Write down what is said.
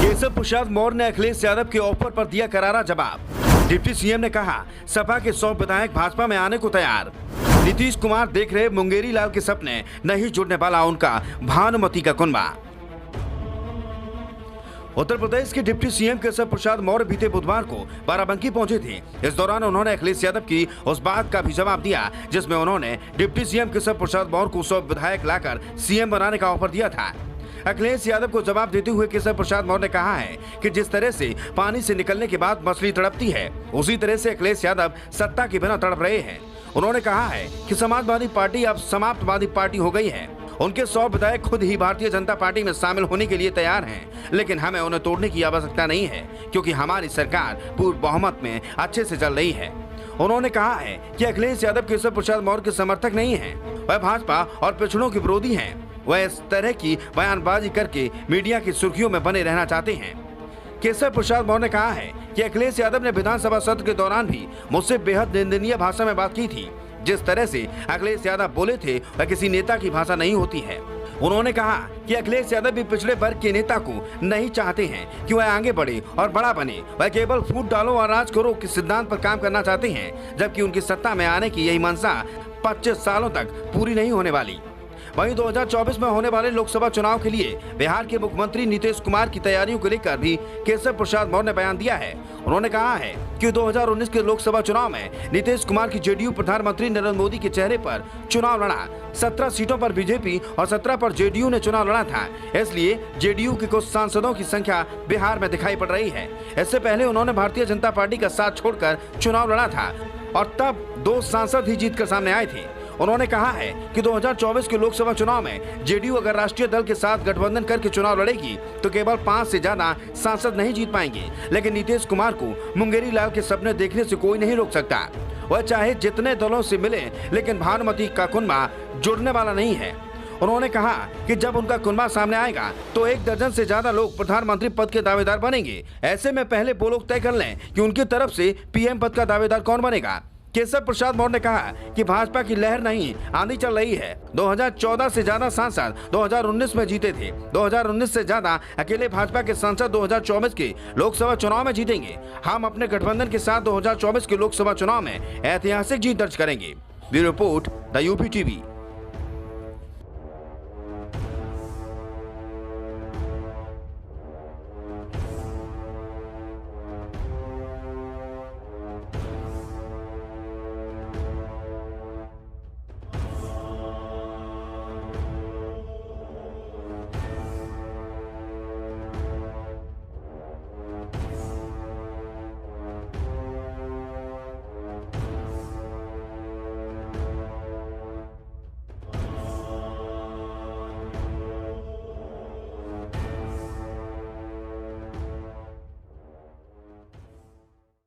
केशव प्रसाद मौर्य ने अखिलेश यादव के ऑफर पर दिया करारा जवाब। डिप्टी सीएम ने कहा, सपा के 100 विधायक भाजपा में आने को तैयार। नीतीश कुमार देख रहे मुंगेरी लाल के सपने, नहीं जुड़ने वाला उनका भानुमति का कुनबा। उत्तर प्रदेश के डिप्टी सीएम केशव प्रसाद मौर्य बीते बुधवार को बाराबंकी पहुंचे थे। इस दौरान उन्होंने अखिलेश यादव की उस बात का भी जवाब दिया जिसमें उन्होंने डिप्टी सीएम केशव प्रसाद मौर्य को 100 विधायक लाकर सीएम बनाने का ऑफर दिया था। अखिलेश यादव को जवाब देते हुए केशव प्रसाद मौर्य ने कहा है कि जिस तरह से पानी से निकलने के बाद मछली तड़पती है, उसी तरह से अखिलेश यादव सत्ता के बिना तड़प रहे हैं। उन्होंने कहा है कि समाजवादी पार्टी अब समाप्तवादी पार्टी हो गई है। उनके 100 विधायक खुद ही भारतीय जनता पार्टी में शामिल होने के लिए तैयार हैं, लेकिन हमें उन्हें तोड़ने की आवश्यकता नहीं है क्योंकि हमारी सरकार पूर्ण बहुमत में अच्छे से चल रही है। उन्होंने कहा है कि अखिलेश यादव केशव प्रसाद मौर्य के समर्थक नहीं हैं, वह भाजपा और पिछड़ों के विरोधी हैं। वह इस तरह की बयानबाजी करके मीडिया की सुर्खियों में बने रहना चाहते हैं। केशव प्रसाद मौर्य ने कहा है कि अखिलेश यादव ने विधानसभा सत्र के दौरान भी मुझसे बेहद निंदनीय भाषा में बात की थी। जिस तरह से अखिलेश यादव बोले थे वह किसी नेता की भाषा नहीं होती है। उन्होंने कहा कि अखिलेश यादव भी पिछड़े वर्ग के नेता को नहीं चाहते हैं कि वह आगे बढ़े और बड़ा बने। वह केवल फूट डालो और राज करो के सिद्धांत पर काम करना चाहते हैं, जबकि उनकी सत्ता में आने की यही मंशा 25 सालों तक पूरी नहीं होने वाली। वहीं 2024 में होने वाले लोकसभा चुनाव के लिए बिहार के मुख्यमंत्री नीतीश कुमार की तैयारियों को लेकर भी केशव प्रसाद मौर्य ने बयान दिया है। उन्होंने कहा है कि 2019 के लोकसभा चुनाव में नीतीश कुमार की जेडीयू प्रधानमंत्री नरेंद्र मोदी के चेहरे पर चुनाव लड़ा। 17 सीटों पर बीजेपी और 17 पर जेडीयू ने चुनाव लड़ा था, इसलिए जेडीयू के कुछ सांसदों की संख्या बिहार में दिखाई पड़ रही है। इससे पहले उन्होंने भारतीय जनता पार्टी का साथ छोड़कर चुनाव लड़ा था और तब 2 सांसद ही जीतकर सामने आए थे। उन्होंने कहा है कि 2024 के लोकसभा चुनाव में जेडीयू अगर राष्ट्रीय दल के साथ गठबंधन करके चुनाव लड़ेगी तो केवल 5 से ज्यादा सांसद नहीं जीत पाएंगे, लेकिन नीतीश कुमार को मुंगेरी लाल के सपने देखने से कोई नहीं रोक सकता। वह चाहे जितने दलों से मिले, लेकिन भानुमति का कुनबा जुड़ने वाला नहीं है। उन्होंने कहा कि जब उनका कुनबा सामने आएगा तो 1 दर्जन से ज्यादा लोग प्रधानमंत्री पद के दावेदार बनेंगे। ऐसे में पहले वो लोग तय कर लें कि उनकी तरफ से पीएम पद का दावेदार कौन बनेगा। केशव प्रसाद मौर्य ने कहा कि भाजपा की लहर नहीं आंधी चल रही है। 2014 से ज्यादा सांसद 2019 में जीते थे। 2019 से ज्यादा अकेले भाजपा के सांसद 2024 के लोकसभा चुनाव में जीतेंगे। हम अपने गठबंधन के साथ 2024 के लोकसभा चुनाव में ऐतिहासिक जीत दर्ज करेंगे। Bureau report, the UP TV.